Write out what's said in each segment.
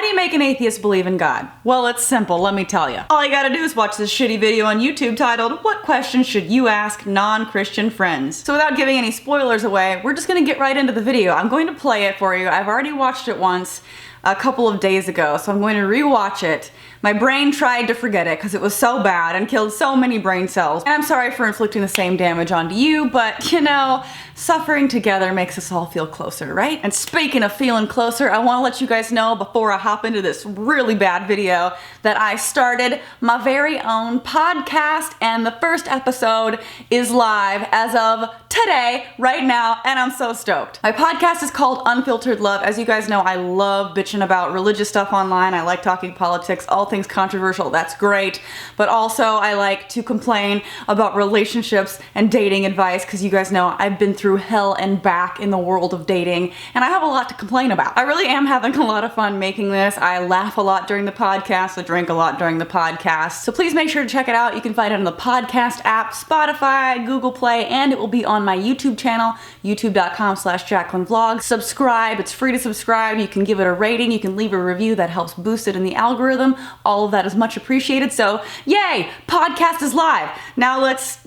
How do you make an atheist believe in God? Well, it's simple, let me tell you. All you gotta do is watch this shitty video on YouTube titled, "What questions should you ask non-Christian friends?" So without giving any spoilers away, we're just gonna get right into the video. I'm going to play it for you. I've already watched it once a couple of days ago, so I'm going to rewatch it. My brain tried to forget it because it was so bad and killed so many brain cells. And I'm sorry for inflicting the same damage onto you, but you know, suffering together makes us all feel closer, right? And speaking of feeling closer, I want to let you guys know before I hop into this really bad video that I started my very own podcast, and the first episode is live as of today, right now, and I'm so stoked. My podcast is called Unfiltered Love. As you guys know, I love bitching about religious stuff online. I like talking politics, all things controversial, that's great. But also I like to complain about relationships and dating advice, because you guys know I've been through hell and back in the world of dating, and I have a lot to complain about. I really am having a lot of fun making this. I laugh a lot during the podcast, I drink a lot during the podcast. So please make sure to check it out. You can find it on the podcast app, Spotify, Google Play, and it will be on my YouTube channel, youtube.com/JaclynVlogs. Subscribe, it's free to subscribe. You can give it a rating, you can leave a review, that helps boost it in the algorithm. All of that is much appreciated. So yay, podcast is live. Now let's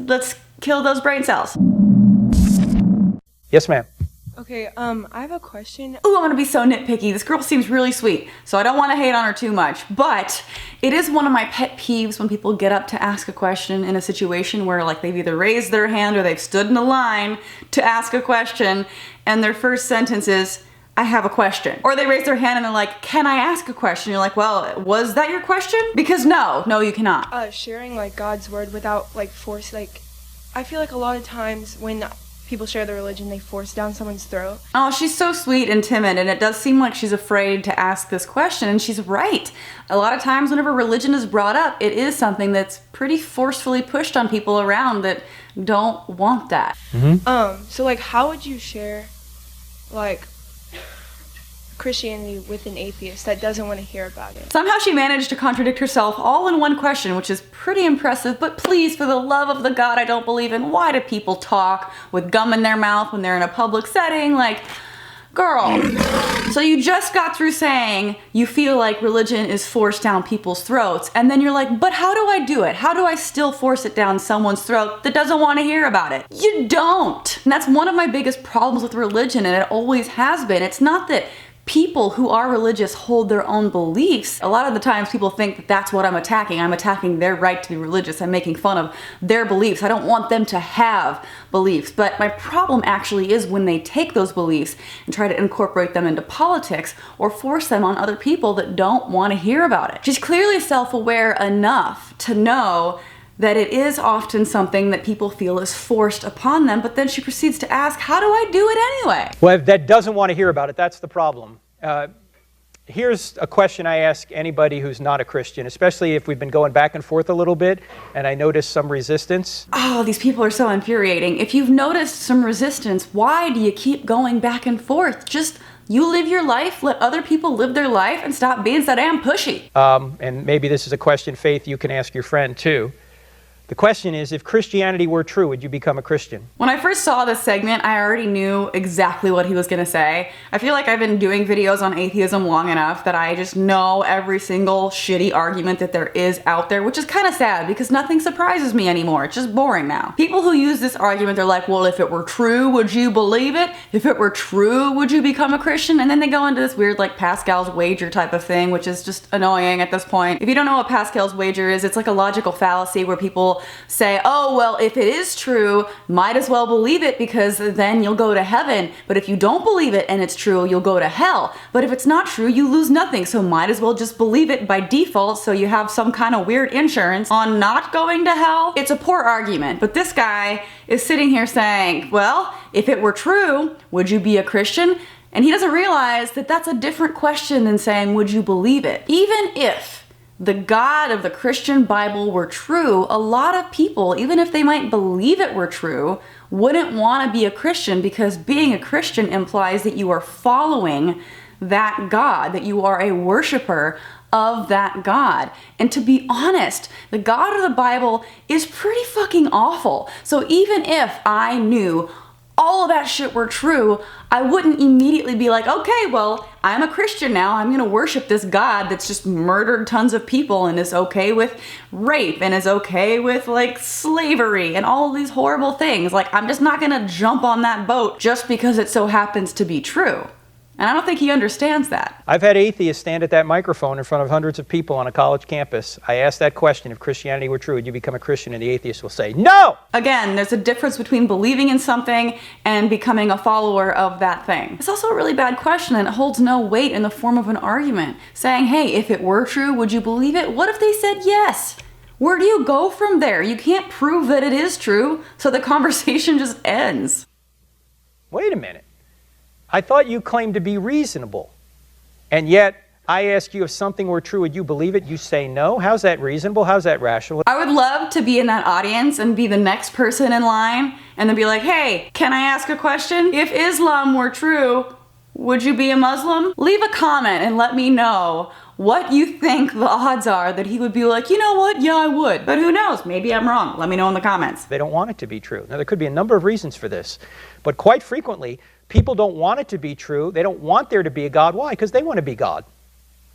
kill those brain cells. Yes, ma'am. Okay, I have a question. Ooh, I'm gonna be so nitpicky. This girl seems really sweet, so I don't want to hate on her too much, but it is one of my pet peeves when people get up to ask a question in a situation where like they've either raised their hand or they've stood in a line to ask a question, and their first sentence is, "I have a question." Or they raise their hand and they're like, "Can I ask a question?" You're like, well, was that your question? Because no, you cannot. Sharing like God's word without like force, like I feel like a lot of times when people share their religion, they force down someone's throat. Oh, she's so sweet and timid, and it does seem like she's afraid to ask this question, and she's right. A lot of times whenever religion is brought up, it is something that's pretty forcefully pushed on people around that don't want that. So like how would you share like Christianity with an atheist that doesn't want to hear about it? Somehow she managed to contradict herself all in one question, which is pretty impressive, but please, for the love of the God I don't believe in, why do people talk with gum in their mouth when they're in a public setting? Like, girl. So you just got through saying you feel like religion is forced down people's throats, and then you're like, but how do I do it? How do I still force it down someone's throat that doesn't want to hear about it? You don't. And that's one of my biggest problems with religion, and it always has been. It's not that people who are religious hold their own beliefs. A lot of the times people think that that's what I'm attacking. I'm attacking their right to be religious. I'm making fun of their beliefs. I don't want them to have beliefs. But my problem actually is when they take those beliefs and try to incorporate them into politics or force them on other people that don't want to hear about it. She's clearly self-aware enough to know that it is often something that people feel is forced upon them, but then she proceeds to ask, how do I do it anyway? Well, that doesn't want to hear about it, that's the problem. Here's a question I ask anybody who's not a Christian, especially if we've been going back and forth a little bit and I notice some resistance. Oh, these people are so infuriating. If you've noticed some resistance, why do you keep going back and forth? Just you live your life, let other people live their life, and stop being so damn pushy. And maybe this is a question, Faith, you can ask your friend too. The question is, if Christianity were true, would you become a Christian? When I first saw this segment, I already knew exactly what he was gonna say. I feel like I've been doing videos on atheism long enough that I just know every single shitty argument that there is out there, which is kind of sad because nothing surprises me anymore. It's just boring now. People who use this argument, they're like, well, if it were true, would you believe it? If it were true, would you become a Christian? And then they go into this weird like Pascal's wager type of thing, which is just annoying at this point. If you don't know what Pascal's wager is, it's like a logical fallacy where people say, oh, well, if it is true, might as well believe it because then you'll go to heaven. But if you don't believe it and it's true, you'll go to hell. But if it's not true, you lose nothing. So might as well just believe it by default so you have some kind of weird insurance on not going to hell. It's a poor argument. But this guy is sitting here saying, well, if it were true, would you be a Christian? And he doesn't realize that that's a different question than saying, would you believe it? Even if the God of the Christian Bible were true, a lot of people, even if they might believe it were true, wouldn't want to be a Christian because being a Christian implies that you are following that God, that you are a worshiper of that God. And to be honest, the God of the Bible is pretty fucking awful. So even if I knew all of that shit were true, I wouldn't immediately be like, okay, well, I'm a Christian now. I'm gonna worship this God that's just murdered tons of people and is okay with rape and is okay with like slavery and all of these horrible things. Like, I'm just not gonna jump on that boat just because it so happens to be true. And I don't think he understands that. I've had atheists stand at that microphone in front of hundreds of people on a college campus. I asked that question, if Christianity were true, would you become a Christian? And the atheist will say, no! Again, there's a difference between believing in something and becoming a follower of that thing. It's also a really bad question, and it holds no weight in the form of an argument. Saying, hey, if it were true, would you believe it? What if they said yes? Where do you go from there? You can't prove that it is true, so the conversation just ends. Wait a minute. I thought you claimed to be reasonable, and yet I ask you if something were true, would you believe it? You say no. How's that reasonable? How's that rational? I would love to be in that audience and be the next person in line and then be like, hey, can I ask a question? If Islam were true, would you be a Muslim? Leave a comment and let me know what you think the odds are that he would be like, you know what, yeah, I would. But who knows? Maybe I'm wrong. Let me know in the comments. They don't want it to be true. Now, there could be a number of reasons for this, but quite frequently, people don't want it to be true. They don't want there to be a God. Why? Because they want to be God.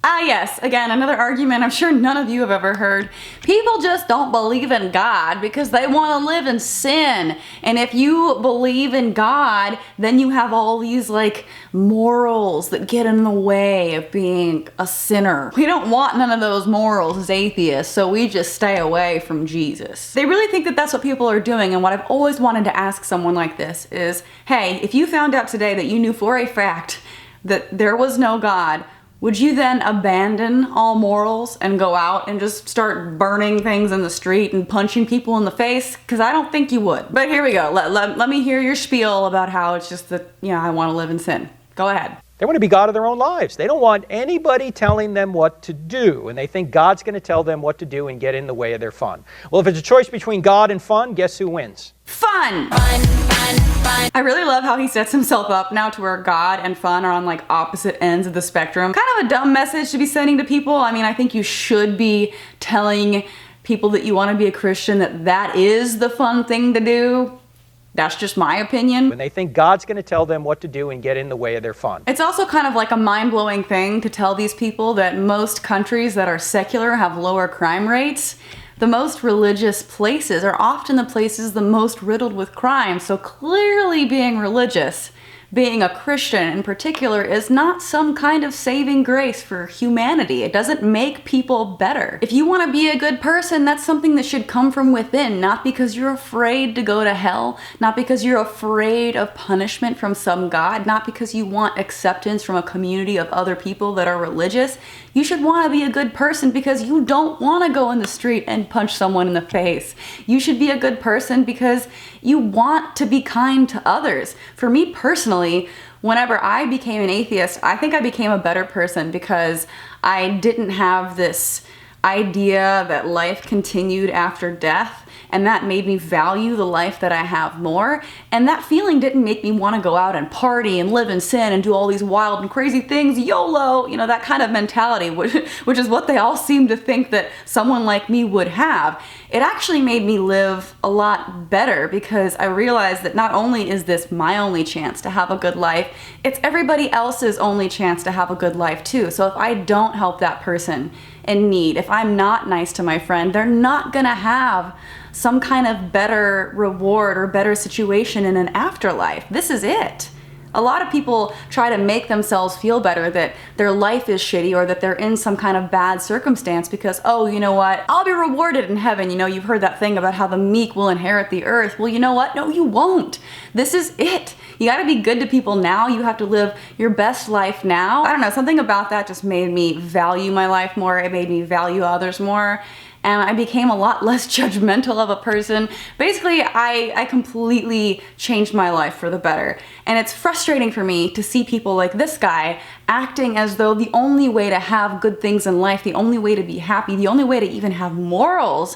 Ah, yes. Again, another argument I'm sure none of you have ever heard. People just don't believe in God because they want to live in sin. And if you believe in God, then you have all these like morals that get in the way of being a sinner. We don't want none of those morals as atheists, so we just stay away from Jesus. They really think that that's what people are doing, and what I've always wanted to ask someone like this is, hey, if you found out today that you knew for a fact that there was no God, would you then abandon all morals and go out and just start burning things in the street and punching people in the face? Because I don't think you would. But here we go. Let me hear your spiel about how it's just that, I want to live in sin. Go ahead. They want to be God of their own lives. They don't want anybody telling them what to do, and they think God's going to tell them what to do and get in the way of their fun. Well, if it's a choice between God and fun, guess who wins? Fun! I really love how he sets himself up now to where God and fun are on like opposite ends of the spectrum. Kind of a dumb message to be sending to people. I mean, I think you should be telling people that you want to be a Christian that is the fun thing to do. That's just my opinion. When they think God's going to tell them what to do and get in the way of their fun. It's also kind of like a mind-blowing thing to tell these people that most countries that are secular have lower crime rates. The most religious places are often the places the most riddled with crime. So clearly being religious, being a Christian in particular, is not some kind of saving grace for humanity. It doesn't make people better. If you want to be a good person, that's something that should come from within, not because you're afraid to go to hell, not because you're afraid of punishment from some God, not because you want acceptance from a community of other people that are religious. You should want to be a good person because you don't want to go in the street and punch someone in the face. You should be a good person because you want to be kind to others. For me personally, whenever I became an atheist, I think I became a better person because I didn't have this idea that life continued after death, and that made me value the life that I have more. And that feeling didn't make me want to go out and party and live in sin and do all these wild and crazy things, YOLO, that kind of mentality, which is what they all seem to think that someone like me would have. It actually made me live a lot better because I realized that not only is this my only chance to have a good life, it's everybody else's only chance to have a good life too. So if I don't help that person in need, if I'm not nice to my friend, they're not gonna have some kind of better reward or better situation in an afterlife. This is it. A lot of people try to make themselves feel better that their life is shitty or that they're in some kind of bad circumstance because, oh, you know what? I'll be rewarded in heaven. You've heard that thing about how the meek will inherit the earth. Well, you know what? No, you won't. This is it. You gotta be good to people now. You have to live your best life now. I don't know, something about that just made me value my life more. It made me value others more. And I became a lot less judgmental of a person. Basically, I completely changed my life for the better. And it's frustrating for me to see people like this guy acting as though the only way to have good things in life, the only way to be happy, the only way to even have morals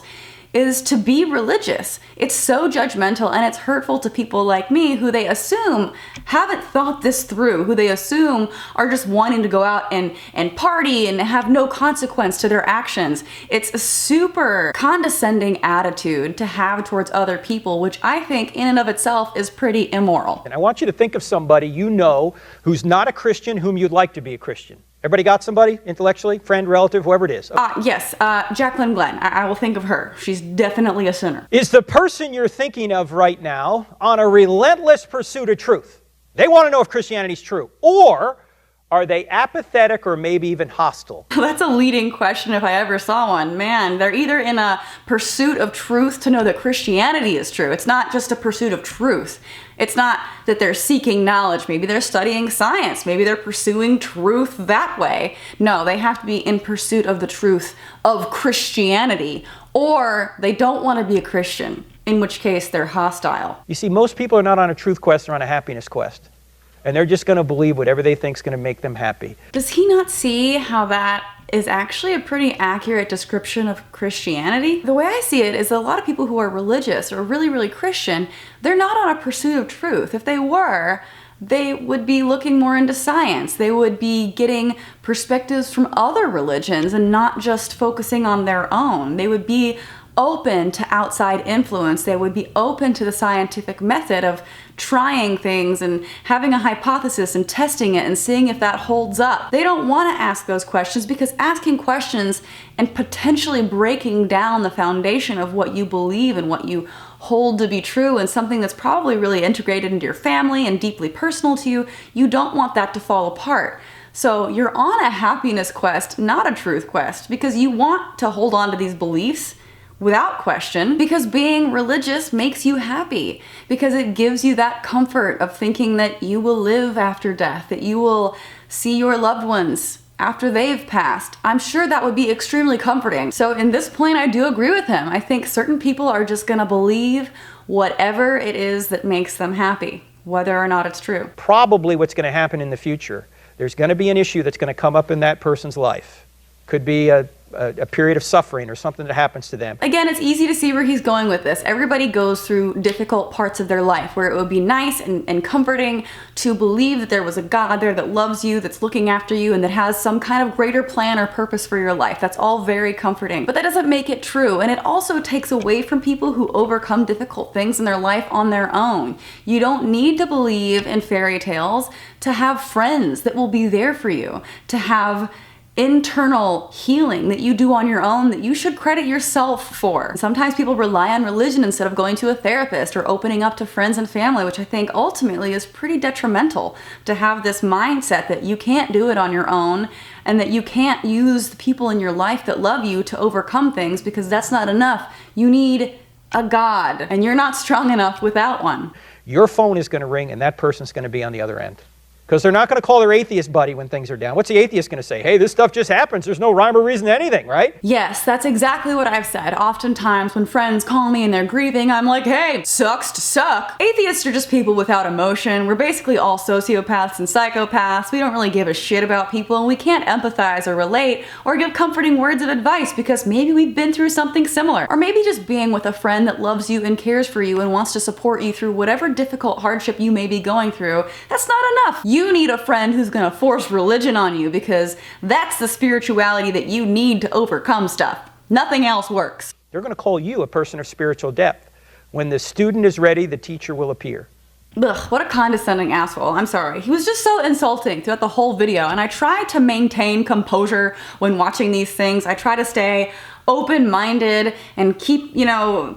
is to be religious. It's so judgmental and it's hurtful to people like me who they assume haven't thought this through, who they assume are just wanting to go out and party and have no consequence to their actions. It's a super condescending attitude to have towards other people, which I think in and of itself is pretty immoral. And I want you to think of somebody you know who's not a Christian whom you'd like to be a Christian. Everybody got somebody intellectually, friend, relative, whoever it is? Yes, JaclynGlenn. I will think of her. She's definitely a sinner. Is the person you're thinking of right now on a relentless pursuit of truth? They want to know if Christianity is true. Or are they apathetic or maybe even hostile? That's a leading question if I ever saw one. Man, they're either in a pursuit of truth to know that Christianity is true. It's not just a pursuit of truth. It's not that they're seeking knowledge. Maybe they're studying science. Maybe they're pursuing truth that way. No, they have to be in pursuit of the truth of Christianity, or they don't want to be a Christian, in which case they're hostile. You see, most people are not on a truth quest, they're on a happiness quest. And they're just going to believe whatever they think is going to make them happy. Does he not see how that is actually a pretty accurate description of Christianity? The way I see it is that a lot of people who are religious or really, really Christian, they're not on a pursuit of truth. If they were, they would be looking more into science. They would be getting perspectives from other religions and not just focusing on their own. They would be open to outside influence. They would be open to the scientific method of trying things and having a hypothesis and testing it and seeing if that holds up. They don't want to ask those questions because asking questions and potentially breaking down the foundation of what you believe and what you hold to be true and something that's probably really integrated into your family and deeply personal to you, you don't want that to fall apart. So you're on a happiness quest, not a truth quest, because you want to hold on to these beliefs without question, because being religious makes you happy, because it gives you that comfort of thinking that you will live after death, that you will see your loved ones after they've passed. I'm sure that would be extremely comforting. So in this point, I do agree with him. I think certain people are just gonna believe whatever it is that makes them happy, whether or not it's true. Probably what's going to happen in the future, there's going to be an issue that's going to come up in that person's life. Could be a period of suffering or something that happens to them. Again, it's easy to see where he's going with this. Everybody goes through difficult parts of their life where it would be nice and comforting to believe that there was a God there that loves you, that's looking after you, and that has some kind of greater plan or purpose for your life. That's all very comforting. But that doesn't make it true. And it also takes away from people who overcome difficult things in their life on their own. You don't need to believe in fairy tales to have friends that will be there for you, to have internal healing that you do on your own that you should credit yourself for. Sometimes people rely on religion instead of going to a therapist or opening up to friends and family, which I think ultimately is pretty detrimental, to have this mindset that you can't do it on your own and that you can't use the people in your life that love you to overcome things, because that's not enough. You need a God, and you're not strong enough without one. Your phone is going to ring and that person's going to be on the other end. Because they're not going to call their atheist buddy when things are down. What's the atheist going to say? Hey, this stuff just happens. There's no rhyme or reason to anything, right? Yes, that's exactly what I've said. Oftentimes when friends call me and they're grieving, I'm like, hey, sucks to suck. Atheists are just people without emotion. We're basically all sociopaths and psychopaths. We don't really give a shit about people, and we can't empathize or relate or give comforting words of advice because maybe we've been through something similar. Or maybe just being with a friend that loves you and cares for you and wants to support you through whatever difficult hardship you may be going through. That's not enough. You need a friend who's gonna force religion on you, because that's the spirituality that you need to overcome stuff. Nothing else works. They're going to call you a person of spiritual depth. When the student is ready, the teacher will appear. Ugh, what a condescending asshole. I'm sorry. He was just so insulting throughout the whole video, and I try to maintain composure when watching these things. I try to stay open-minded and keep,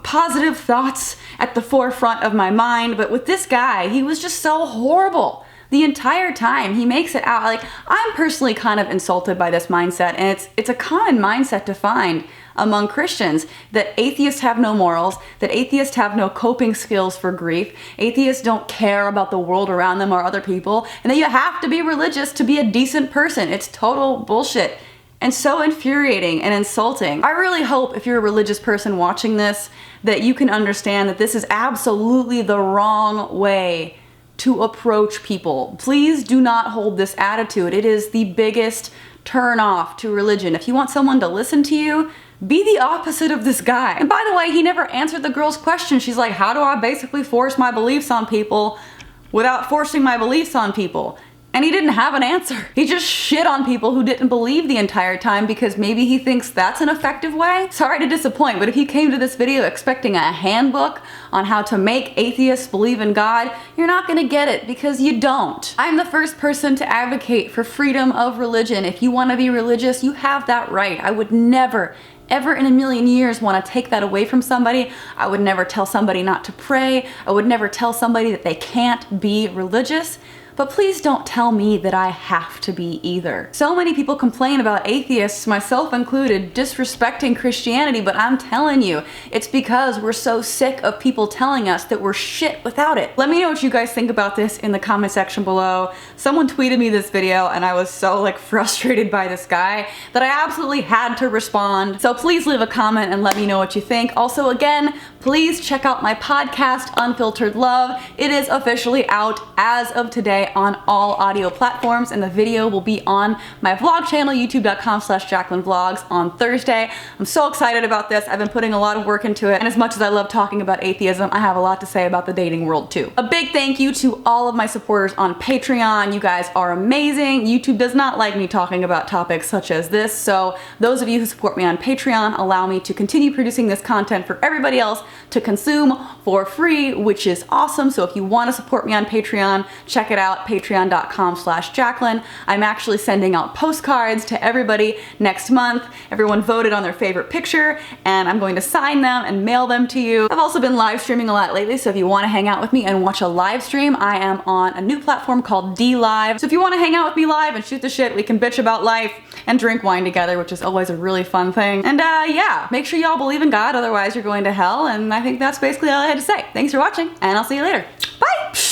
positive thoughts at the forefront of my mind, but with this guy, he was just so horrible. The entire time he makes it out like, I'm personally kind of insulted by this mindset, and it's a common mindset to find among Christians, that atheists have no morals, that atheists have no coping skills for grief, atheists don't care about the world around them or other people, and that you have to be religious to be a decent person. It's total bullshit and so infuriating and insulting. I really hope if you're a religious person watching this that you can understand that this is absolutely the wrong way to approach people. Please do not hold this attitude. It is the biggest turn off to religion. If you want someone to listen to you, be the opposite of this guy. And by the way, he never answered the girl's question. She's like, how do I basically force my beliefs on people without forcing my beliefs on people? And he didn't have an answer. He just shit on people who didn't believe the entire time because maybe he thinks that's an effective way. Sorry to disappoint, but if you came to this video expecting a handbook on how to make atheists believe in God, you're not gonna get it because you don't. I'm the first person to advocate for freedom of religion. If you wanna be religious, you have that right. I would never, ever in a million years want to take that away from somebody. I would never tell somebody not to pray. I would never tell somebody that they can't be religious. But please don't tell me that I have to be either. So many people complain about atheists, myself included, disrespecting Christianity, but I'm telling you, it's because we're so sick of people telling us that we're shit without it. Let me know what you guys think about this in the comment section below. Someone tweeted me this video and I was so frustrated by this guy that I absolutely had to respond. So please leave a comment and let me know what you think. Also, again, please check out my podcast, Unfiltered Love. It is officially out as of today on all audio platforms, and the video will be on my vlog channel, youtube.com/JaclynVlogs, on Thursday. I'm so excited about this. I've been putting a lot of work into it, and as much as I love talking about atheism, I have a lot to say about the dating world too. A big thank you to all of my supporters on Patreon. You guys are amazing. YouTube does not like me talking about topics such as this, so those of you who support me on Patreon allow me to continue producing this content for everybody else to consume for free, which is awesome. So if you want to support me on Patreon, check it out, patreon.com/Jaclyn. I'm actually sending out postcards to everybody next month. Everyone voted on their favorite picture, and I'm going to sign them and mail them to you. I've also been live streaming a lot lately, so if you want to hang out with me and watch a live stream, I am on a new platform called DLive. So if you want to hang out with me live and shoot the shit, we can bitch about life and drink wine together, which is always a really fun thing. And yeah, make sure y'all believe in God, otherwise you're going to hell, and I think that's basically all I had to say. Thanks for watching, and I'll see you later. Bye!